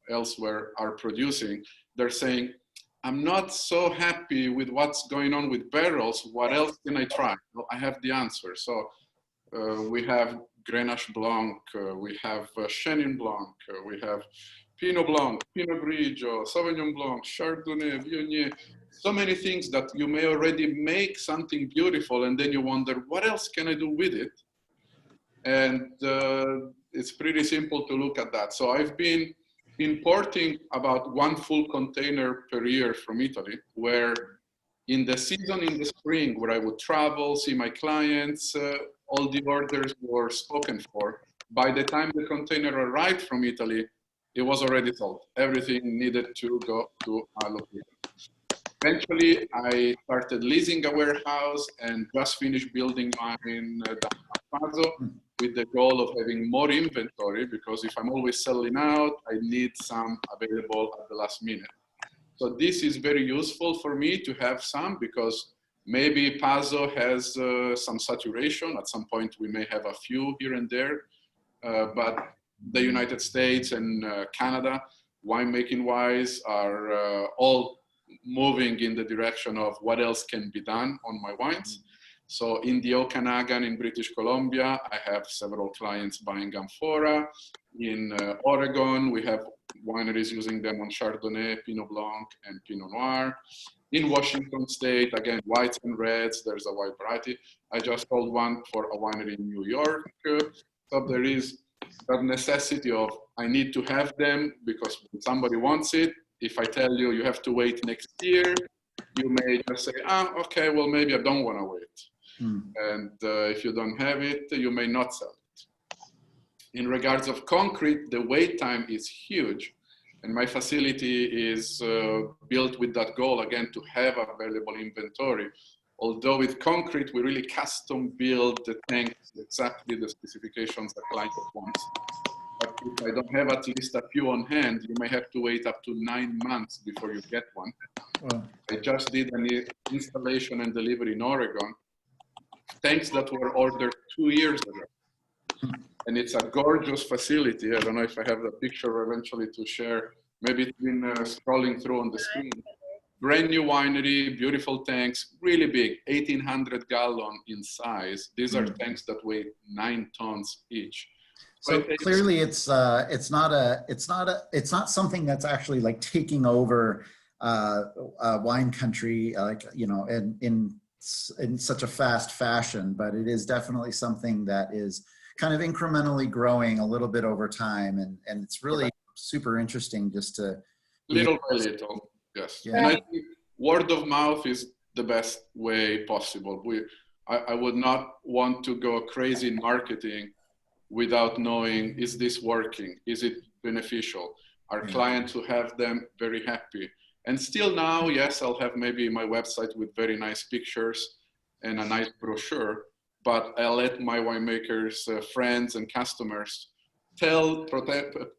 elsewhere are producing, they're saying, I'm not so happy with what's going on with barrels. What else can I try? Well, I have the answer. So we have Grenache Blanc, we have Chenin Blanc, we have Pinot Blanc, Pinot Grigio, Sauvignon Blanc, Chardonnay, Viognier. So many things that you may already make something beautiful, and then you wonder, what else can I do with it? And it's pretty simple to look at that. So I've been importing about 1 full container per year from Italy, where in the season in the spring, where I would travel, see my clients, all the orders were spoken for. By the time the container arrived from Italy, it was already sold. Everything needed to go to our location. Eventually, I started leasing a warehouse and just finished building mine in Paso, with the goal of having more inventory, because if I'm always selling out, I need some available at the last minute. So this is very useful for me to have some, because maybe Paso has some saturation. At some point, we may have a few here and there, but the United States and Canada, winemaking wise, are all moving in the direction of what else can be done on my wines. So in the Okanagan in British Columbia, I have several clients buying amphora. In Oregon, we have wineries using them on Chardonnay, Pinot Blanc, and Pinot Noir. In Washington State, again, whites and reds, there's a wide variety. I just sold one for a winery in New York. So there is that necessity of, I need to have them because somebody wants it. If I tell you, you have to wait next year, you may just say, okay, well, maybe I don't want to wait. And if you don't have it, you may not sell it. In regards of concrete, the wait time is huge. And my facility is built with that goal, again, to have available inventory. Although with concrete, we really custom build the tanks, exactly the specifications the client wants. But if I don't have at least a few on hand, you may have to wait up to 9 months before you get one. Wow. I just did an installation and delivery in Oregon. Tanks that were ordered 2 years ago. And it's a gorgeous facility. I don't know if I have the picture eventually to share. Maybe it's been scrolling through on the screen. Brand new winery, beautiful tanks, really big, 1,800 gallon in size. These are tanks that weigh 9 tons each. So clearly, it's not something that's actually like taking over wine country, like, you know, in such a fast fashion. But it is definitely something that is kind of incrementally growing a little bit over time, and it's really super interesting just to little by little. Yes, yeah. And I think word of mouth is the best way possible. I would not want to go crazy in marketing without knowing, is this working? Is it beneficial? Are clients who have them very happy? And still now, yes, I'll have maybe my website with very nice pictures and a nice brochure, but I'll let my winemakers, friends and customers tell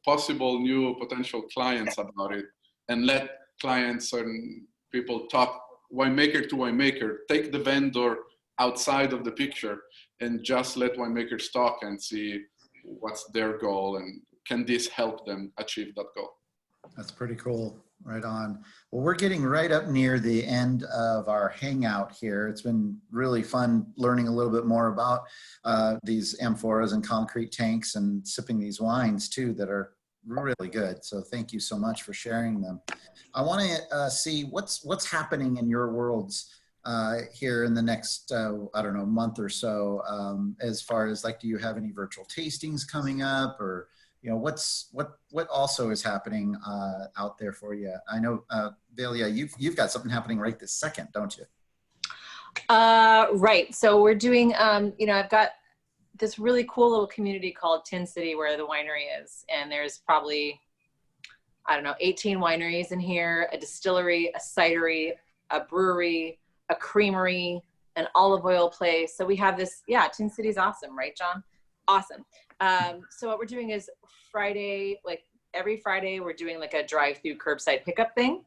possible new potential clients about it, and let clients and people talk winemaker to winemaker, take the vendor outside of the picture and just let winemakers talk and see what's their goal and can this help them achieve that goal. That's pretty cool. Right on. Well, we're getting right up near the end of our hangout here. It's been really fun learning a little bit more about these amphoras and concrete tanks and sipping these wines too that are really good. So thank you so much for sharing them. I want to see what's happening in your worlds here in the next, I don't know, month or so, as far as like, do you have any virtual tastings coming up, or you know, what also is happening out there for you? I know, Vailia, you've got something happening right this second, don't you? Right. So we're doing, you know, I've got this really cool little community called Tin City where the winery is, and there's probably, I don't know, 18 wineries in here, a distillery, a cidery, a brewery, a creamery, an olive oil place. So we have this, yeah, Tin City's awesome, right, John? Awesome. So what we're doing is Friday, like every Friday, we're doing like a drive-through curbside pickup thing.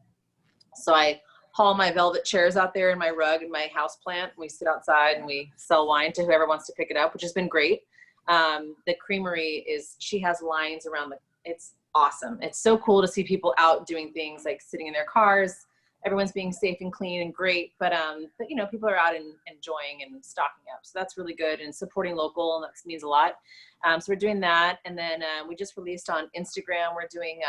So I haul my velvet chairs out there and my rug and my house plant. We sit outside and we sell wine to whoever wants to pick it up, which has been great. The creamery she has lines around it's awesome. It's so cool to see people out doing things like sitting in their cars. Everyone's being safe and clean and great, but you know, people are out and enjoying and stocking up. So that's really good, and supporting local, and that means a lot. So we're doing that. And then we just released on Instagram, we're doing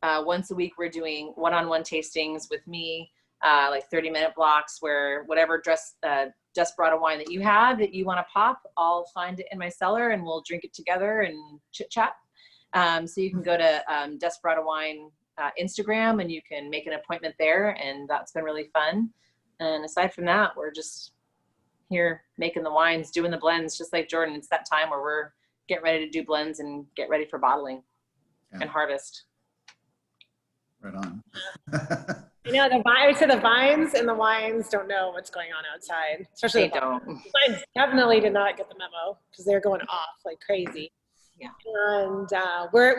once a week, we're doing one-on-one tastings with me, like 30-minute blocks where whatever Desparada wine that you have that you want to pop, I'll find it in my cellar and we'll drink it together and chit chat. So you can go to Desparada Wine Instagram and you can make an appointment there, and that's been really fun. And aside from that, we're just here making the wines, doing the blends, just like Jordan. It's that time where we're getting ready to do blends and get ready for bottling and harvest. Right on. You know, the vines and the wines don't know what's going on outside. Especially they don't. The vines definitely did not get the memo because they're going off like crazy. Yeah. And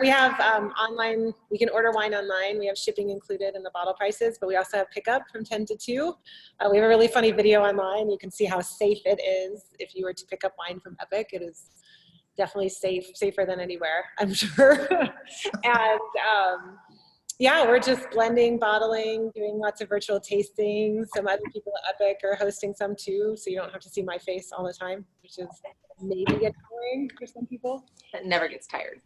we have online, we can order wine online. We have shipping included in the bottle prices, but we also have pickup from 10 to 2. We have a really funny video online. You can see how safe it is if you were to pick up wine from Epoch. It is definitely safer than anywhere, I'm sure. And yeah, we're just blending, bottling, doing lots of virtual tastings. Some other people at Epoch are hosting some too, so you don't have to see my face all the time, which is maybe get boring for some people. That never gets tired.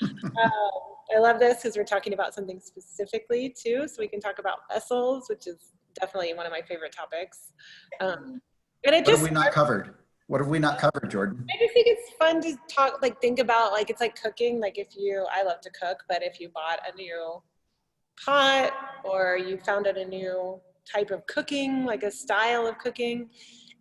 I love this because we're talking about something specifically too, so we can talk about vessels, which is definitely one of my favorite topics. And it what have we not covered? What have we not covered, Jordan? I just think it's fun to talk, like think about, like it's like cooking. Like I love to cook, but if you bought a new pot or you found out a new type of cooking, like a style of cooking,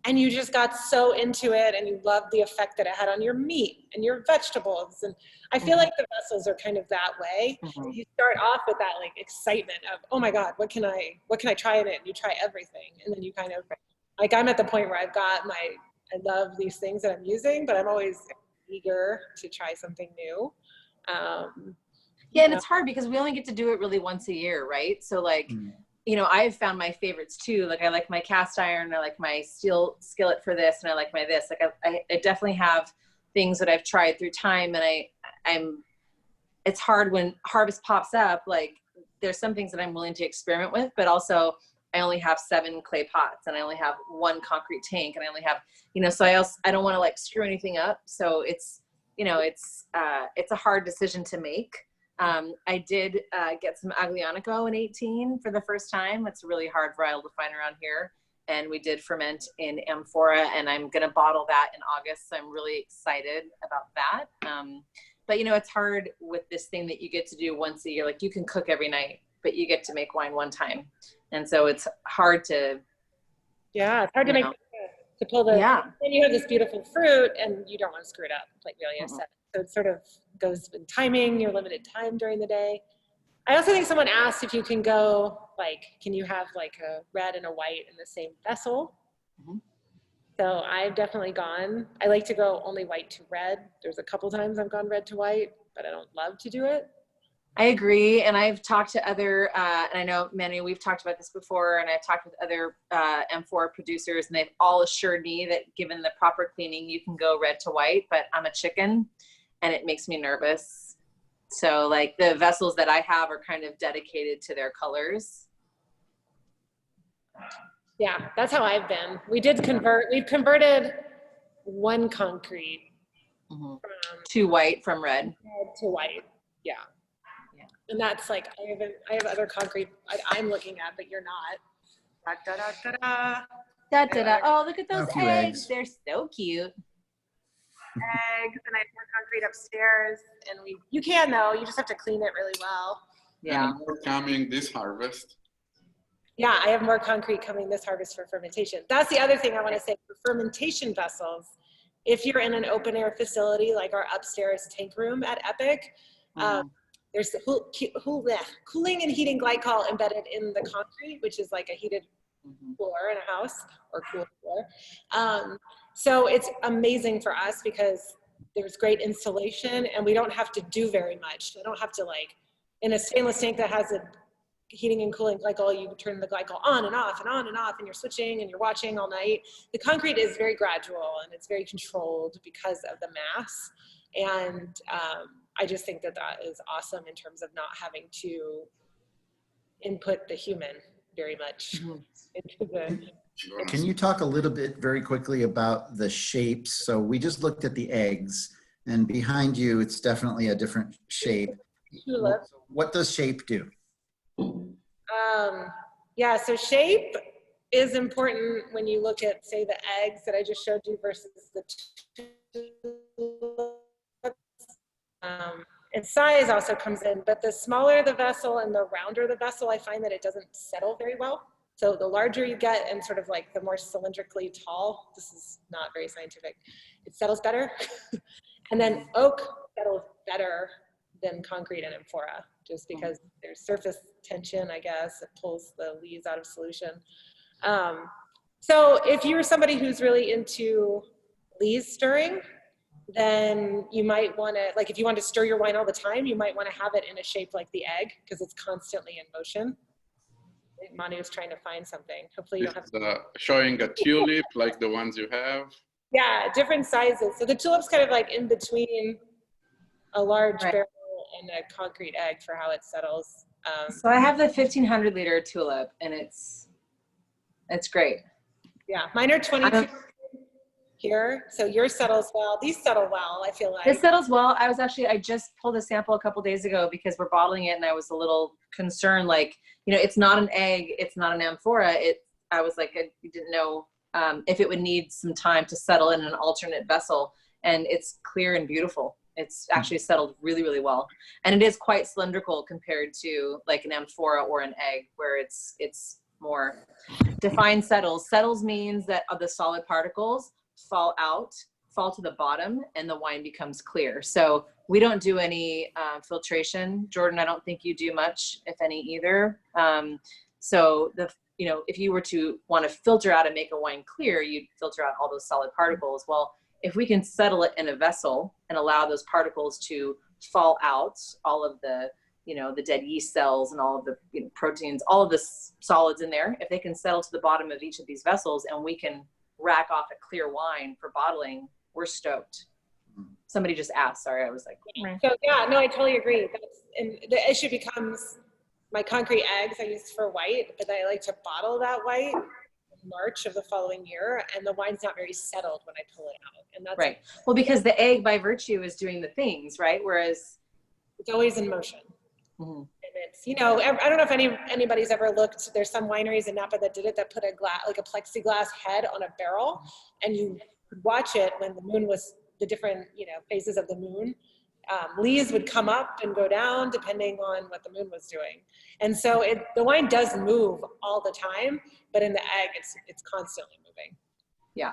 and you just got so into it and you loved the effect that it had on your meat and your vegetables. And I feel like the vessels are kind of that way. You start off with that like excitement of, oh my God, what can I try in it? And you try everything. And then you kind of, like I'm at the point where I've got I love these things that I'm using, but I'm always eager to try something new. Yeah, and it's hard because we only get to do it really once a year, right? So like, you know, I've found my favorites too. Like I like my cast iron, I like my steel skillet for this, and I like my this. Like I definitely have things that I've tried through time, and it's hard when harvest pops up. Like there's some things that I'm willing to experiment with, but also I only have 7 clay pots and I only have 1 concrete tank, and I only have, you know, so I don't want to like screw anything up. So it's, you know, it's a hard decision to make. I did get some Aglianico in 18 for the first time. It's a really hard varietal to find around here. And we did ferment in Amphora, and I'm going to bottle that in August. So I'm really excited about that. But, you know, it's hard with this thing that you get to do once a year. Like you can cook every night, but you get to make wine one time. And so it's hard to. Yeah, it's hard to make to pull the, Yeah. then you have this beautiful fruit and you don't want to screw it up, like Vailia said. So it sort of goes with timing, your limited time during the day. I also think someone asked if you can go, like, can you have like a red and a white in the same vessel? So I've definitely gone, I like to go only white to red. There's a couple times I've gone red to white, but I don't love to do it. I agree, and I've talked to other, and I know Manu, we've talked about this before, and I've talked with other Amphora producers, and they've all assured me that given the proper cleaning, you can go red to white, but I'm a chicken, and it makes me nervous. So like the vessels that I have are kind of dedicated to their colors. Yeah, that's how I've been. We've converted one concrete from to white from red. red to white, yeah. And that's like, I have other concrete I'm looking at, but you're not. Da, da, da, da, Da, da, da. Oh, look at those A few eggs. eggs. They're so cute. Eggs, and I have more concrete upstairs. And you can though, you just have to clean it really well. Yeah. And more coming this harvest. Yeah, I have more concrete coming this harvest for fermentation. That's the other thing I want to say for fermentation vessels. If you're in an open air facility like our upstairs tank room at Epoch, there's the cooling and heating glycol embedded in the concrete, which is like a heated floor in a house or cool floor. So it's amazing for us because there's great insulation and we don't have to do very much. I don't have to like, in a stainless tank that has a heating and cooling glycol, you turn the glycol on and off and on and off and you're switching and you're watching all night. The concrete is very gradual and it's very controlled because of the mass. And I just think that that is awesome in terms of not having to input the human very much into the. Can you talk a little bit very quickly about the shapes? So we just looked at the eggs, and behind you, it's definitely a different shape. Tulip. What does shape do? Yeah, so shape is important when you look at, say, the eggs that I just showed you versus the and size also comes in, but the smaller the vessel and the rounder the vessel, I find that it doesn't settle very well. So the larger you get and sort of like the more cylindrically tall, this is not very scientific, it settles better. And then oak settles better than concrete and amphora, just because there's surface tension, I guess. It pulls the leaves out of solution. So if you're somebody who's really into lees stirring, then you might want to, like if you want to stir your wine all the time, you might want to have it in a shape like the egg because it's constantly in motion. Manu is trying to find something. Hopefully you don't have showing a tulip like the ones you have. Yeah, different sizes. So the tulip's kind of like in between a large barrel and a concrete egg for how it settles. So I have the 1,500 liter tulip and it's great. Yeah, mine are 22 here. So yours settles well. These settle well, I feel like. This settles well. I just pulled a sample a couple days ago because we're bottling it and I was a little concerned, like, you know, it's not an egg, it's not an amphora. I was like, I didn't know if it would need some time to settle in an alternate vessel, and it's clear and beautiful. It's actually settled really, really well. And it is quite cylindrical compared to like an amphora or an egg where it's more defined settles. Settles means that the solid particles fall to the bottom and the wine becomes clear. So we don't do any filtration. Jordan, I don't think you do much, if any, either. So if you were to want to filter out and make a wine clear, you'd filter out all those solid particles. Well, if we can settle it in a vessel and allow those particles to fall out, all of the, the dead yeast cells and all of the proteins, all of the solids in there, if they can settle to the bottom of each of these vessels and we can rack off a clear wine for bottling, we're stoked. Somebody just asked, sorry, I was like. So yeah, no, I totally agree. And the issue becomes my concrete eggs I use for white, but I like to bottle that white in March of the following year, and the wine's not very settled when I pull it out. And that's right. Well, because the egg by virtue is doing the things, right? Whereas it's always in motion. And it's, I don't know if anybody's ever looked, there's some wineries in Napa that did it, that put a plexiglass head on a barrel, and you could watch it when the moon was, the different, phases of the moon. Lees would come up and go down depending on what the moon was doing. And so the wine does move all the time, but in the egg, it's constantly moving. Yeah.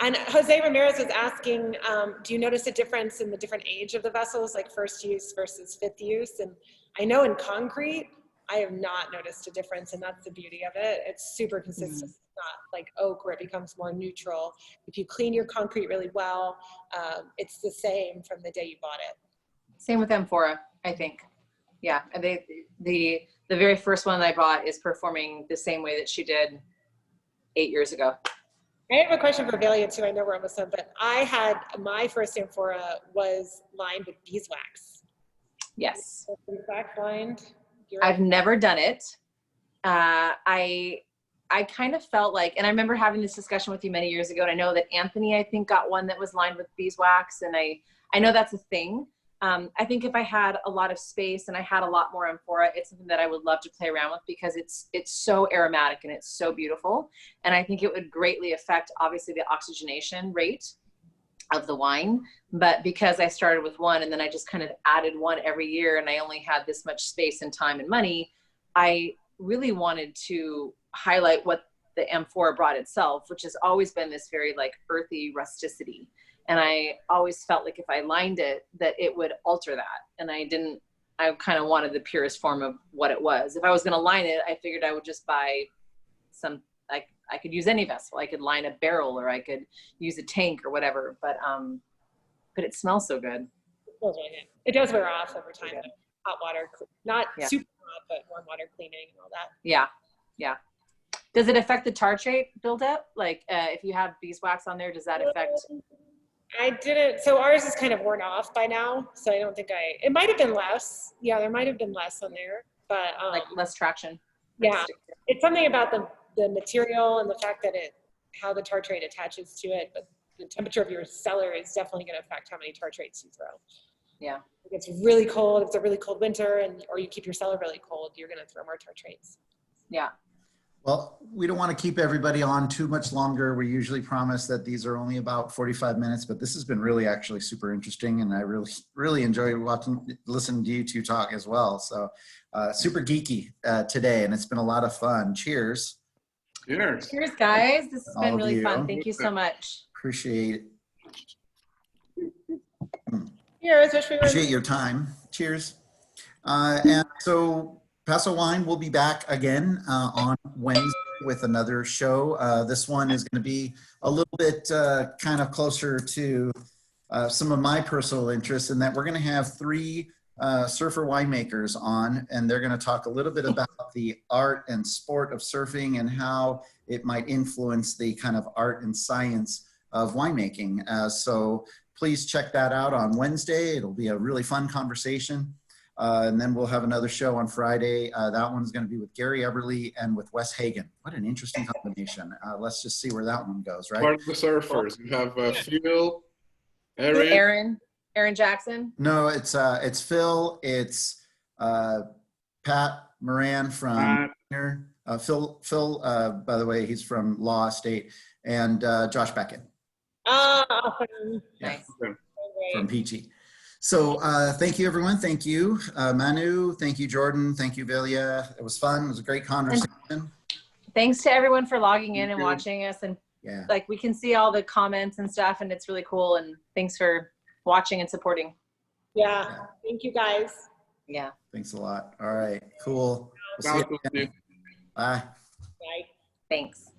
And Jose Ramirez was asking, do you notice a difference in the different age of the vessels, like first use versus fifth use? And I know in concrete, I have not noticed a difference, and that's the beauty of it. It's super consistent. It's not like oak where it becomes more neutral. If you clean your concrete really well, it's the same from the day you bought it. Same with Amphora, I think. Yeah, and the very first one I bought is performing the same way that she did 8 years ago. I have a question for Vailia too. I know we're almost done, but I had my first Amphora was lined with beeswax. Yes. Beeswax lined. I've never done it. I kind of felt like, and I remember having this discussion with you many years ago, and I know that Anthony, I think, got one that was lined with beeswax, and I know that's a thing. I think if I had a lot of space and I had a lot more Amphora, it's something that I would love to play around with because it's so aromatic and it's so beautiful. And I think it would greatly affect, obviously, the oxygenation rate of the wine. But because I started with one and then I just kind of added one every year and I only had this much space and time and money, I really wanted to highlight what the Amphora brought itself, which has always been this very like earthy rusticity. And I always felt like if I lined it, that it would alter that. And I kind of wanted the purest form of what it was. If I was going to line it, I figured I would just buy some, like I could use any vessel. I could line a barrel or I could use a tank or whatever. But it smells so good. It does wear off over time. Yeah. Hot water, not super hot, but warm water cleaning and all that. Yeah, yeah. Does it affect the tartrate buildup? Like if you have beeswax on there, does that affect? I didn't, so ours is kind of worn off by now, so I don't think it might have been less. Yeah, there might have been less on there, but. Like less traction. Yeah, it's something about the material and the fact that how the tartrate attaches to it, but the temperature of your cellar is definitely going to affect how many tartrates you throw. Yeah. If it's really cold, if it's a really cold winter, or you keep your cellar really cold, you're going to throw more tartrates. Yeah. Well, we don't want to keep everybody on too much longer. We usually promise that these are only about 45 minutes, but this has been really actually super interesting. And I really enjoyed listening to you two talk as well. So super geeky today, and it's been a lot of fun. Cheers. Cheers. Cheers, guys. This has been really fun. Thank you so much. Appreciate it. Cheers. Appreciate your time. Cheers. And so Paso Wine will be back again on Wednesday with another show. This one is going to be a little bit kind of closer to some of my personal interests in that we're going to have 3 surfer winemakers on, and they're going to talk a little bit about the art and sport of surfing and how it might influence the kind of art and science of winemaking. So please check that out on Wednesday. It'll be a really fun conversation. And then we'll have another show on Friday. That one's going to be with Gary Eberly and with Wes Hagen. What an interesting combination. Let's just see where that one goes, right? Part of the surfers. You have Phil, Aaron. Aaron Jackson? No, it's Phil. It's Pat Moran from here. Phil, by the way, he's from Law State, and Josh Beckett. Awesome. Nice. From Peachy. So thank you, everyone. Thank you, Manu. Thank you, Jordan. Thank you, Vailia. It was fun. It was a great conversation. And thanks to everyone for logging in and watching us. And like we can see all the comments and stuff, and it's really cool. And thanks for watching and supporting. Yeah. Thank you, guys. Yeah. Thanks a lot. All right. Cool. We'll see you again. Bye. Bye. Thanks.